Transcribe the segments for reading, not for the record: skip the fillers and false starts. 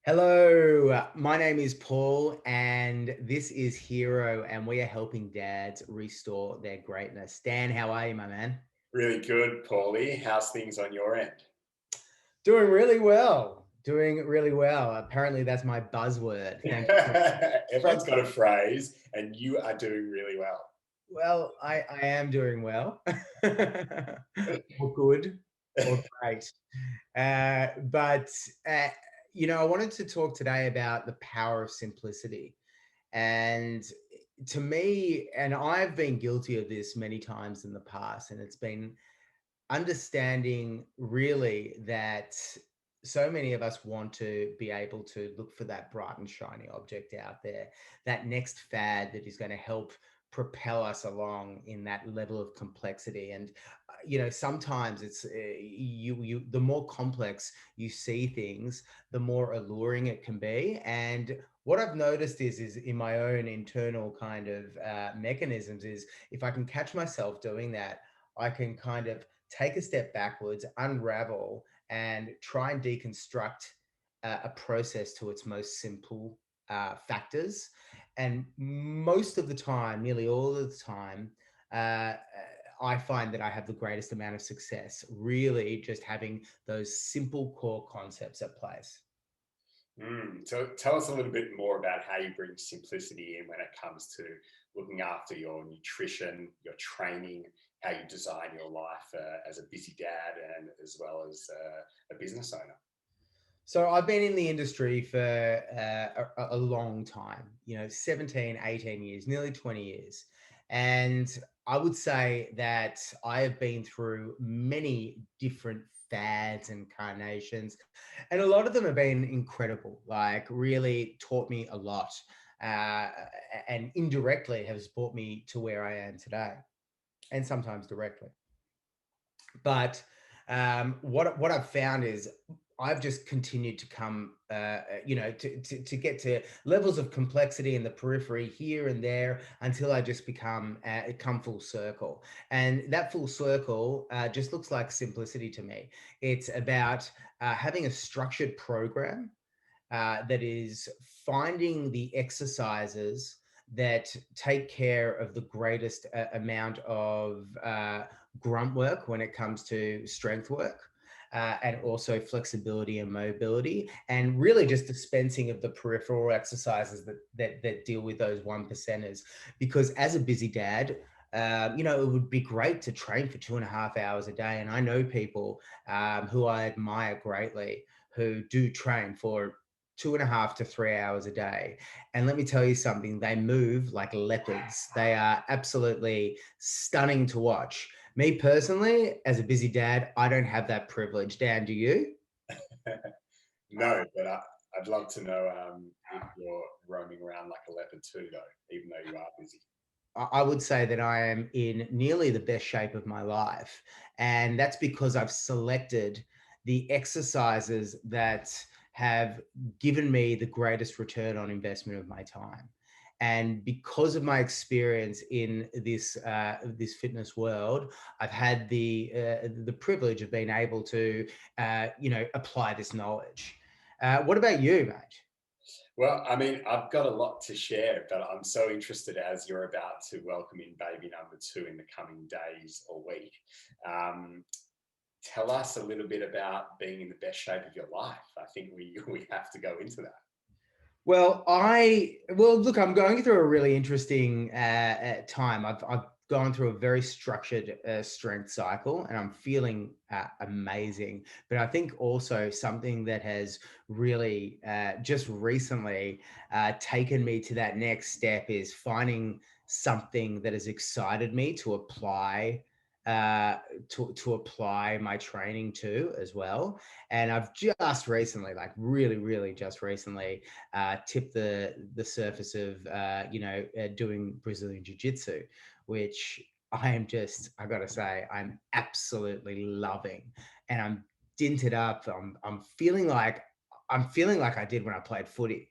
Hello, my name is Paul, and this is Hero, and we are helping dads restore their greatness. Dan, how are you, my man? Really good, Paulie. How's things on your end? Doing really well. Doing really well. Apparently, that's my buzzword. Thank you so much. Everyone's got a phrase, and you are doing really well. Well, I am doing well, or good, or great. But uh, I wanted to talk today about the power of simplicity. And to me, and I've been guilty of this many times in the past, and it's been understanding really that so many of us want to be able to look for that bright and shiny object out there, that next fad that is going to help propel us along in that level of complexity. And sometimes it's the more complex you see things, the more alluring it can be. And what I've noticed is in my own internal kind of mechanisms is, if I can catch myself doing that, I can kind of take a step backwards, unravel, and try and deconstruct a process to its most simple factors. And most of the time, nearly all of the time, uh, I find that I have the greatest amount of success really just having those simple core concepts at place. So tell us a little bit more about how you bring simplicity in when it comes to looking after your nutrition, your training, how you design your life as a busy dad and as well as a business owner. So I've been in the industry for a long time, 17, 18 years, nearly 20 years. And I would say that I have been through many different fads and carnations, and a lot of them have been incredible, like really taught me a lot, uh, and indirectly has brought me to where I am today, and sometimes directly. But what I've found is I've just continued to come, to get to levels of complexity in the periphery here and there until I just come full circle. And that full circle just looks like simplicity to me. It's about having a structured program that is finding the exercises that take care of the greatest amount of grunt work when it comes to strength work. And also flexibility and mobility, and really just dispensing of the peripheral exercises that deal with those one percenters. Because as a busy dad, it would be great to train for 2.5 hours a day. And I know people who I admire greatly who do train for 2.5 to 3 hours a day. And let me tell you something, they move like leopards. They are absolutely stunning to watch. Me personally, as a busy dad, I don't have that privilege. Dan, do you? No, but I'd love to know if you're roaming around like a leopard too, though, even though you are busy. I would say that I am in nearly the best shape of my life. And that's because I've selected the exercises that have given me the greatest return on investment of my time. And because of my experience in this fitness world, I've had the privilege of being able to apply this knowledge. What about you, mate? Well, I mean, I've got a lot to share, but I'm so interested as you're about to welcome in baby number two in the coming days or week. Um, Tell us a little bit about being in the best shape of your life. I think we have to go into that. Well, look, I'm going through a really interesting time. I've gone through a very structured strength cycle, and I'm feeling amazing. But I think also something that has really just recently taken me to that next step is finding something that has excited me to apply. To apply my training to as well. And I've just recently, like really, really just recently, tip the surface of doing Brazilian Jiu-Jitsu, which I gotta say, I'm absolutely loving, and I'm dinted up. I'm feeling like I did when I played footy,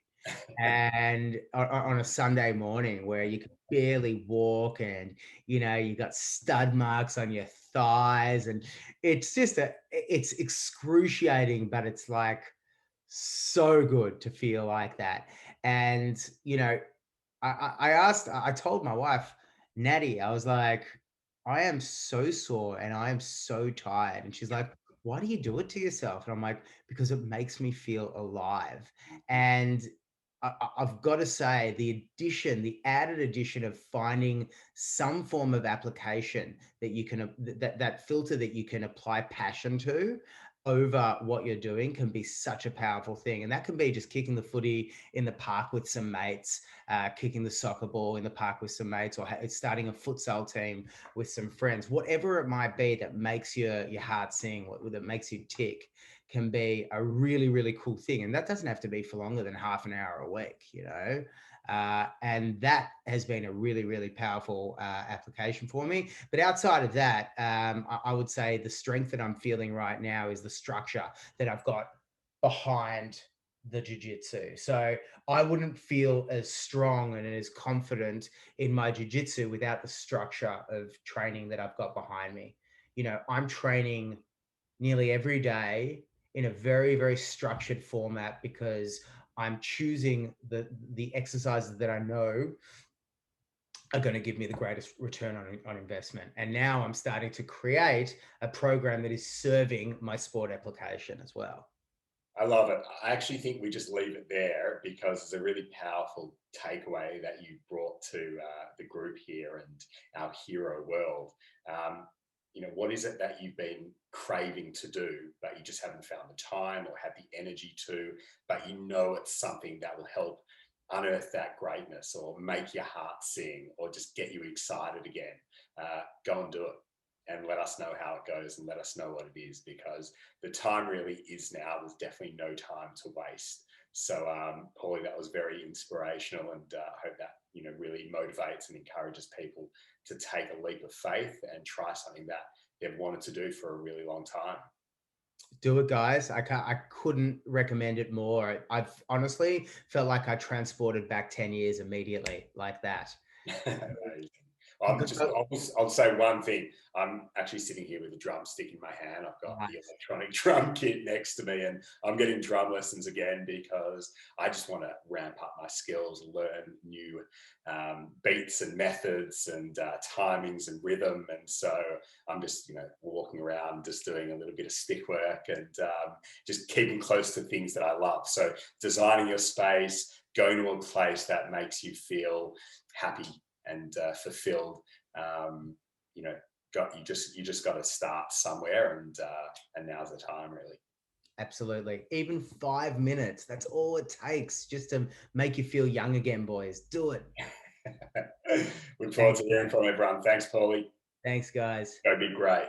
and on a Sunday morning where you could barely walk, and you got stud marks on your thighs, and it's excruciating, but it's like So good to feel like that. And, I told my wife, Natty, I was like, I am so sore and I am so tired. And she's like, why do you do it to yourself? And I'm like, because it makes me feel alive. And I've got to say, the added addition of finding some form of application that you can, that filter that you can apply passion to over what you're doing can be such a powerful thing. And that can be just kicking the footy in the park with some mates, kicking the soccer ball in the park with some mates, or starting a futsal team with some friends. Whatever it might be that makes your heart sing, that makes you tick, can be a really, really cool thing. And that doesn't have to be for longer than half an hour a week. And that has been a really, really powerful application for me. But outside of that, I would say the strength that I'm feeling right now is the structure that I've got behind the jiu-jitsu. So I wouldn't feel as strong and as confident in my jiu-jitsu without the structure of training that I've got behind me. I'm training nearly every day in a very, very structured format because I'm choosing the exercises that I know are going to give me the greatest return on investment. And now I'm starting to create a program that is serving my sport application as well. I love it. I actually think we just leave it there because it's a really powerful takeaway that you brought to the group here and our hero world. Um, what is it that you've been craving to do, but you just haven't found the time or had the energy to, but you know it's something that will help unearth that greatness or make your heart sing or just get you excited again. Go and do it and let us know how it goes and let us know what it is because the time really is now. There's definitely no time to waste. So, Paulie, that was very inspirational, and I hope that really motivates and encourages people to take a leap of faith and try something that they've wanted to do for a really long time. Do it, guys. I couldn't recommend it more. I've honestly felt like I transported back 10 years immediately like that. Amazing. Go- go- I'll say one thing. I'm actually sitting here with a drumstick in my hand. I've got the Nice. electronic drum kit next to me, and I'm getting drum lessons again because I just want to ramp up my skills, learn new beats and methods and timings and rhythm. And so I'm just, walking around, just doing a little bit of stick work and just keeping close to things that I love. So designing your space, going to a place that makes you feel happy and fulfilled. Um, you know, you just got to start somewhere, and now's the time, really. Absolutely. Even 5 minutes, that's all it takes just to make you feel young again, boys. Do it. Look forward Thanks, to hearing guys. from everyone. Thanks, Paulie. Thanks, guys. Go be great.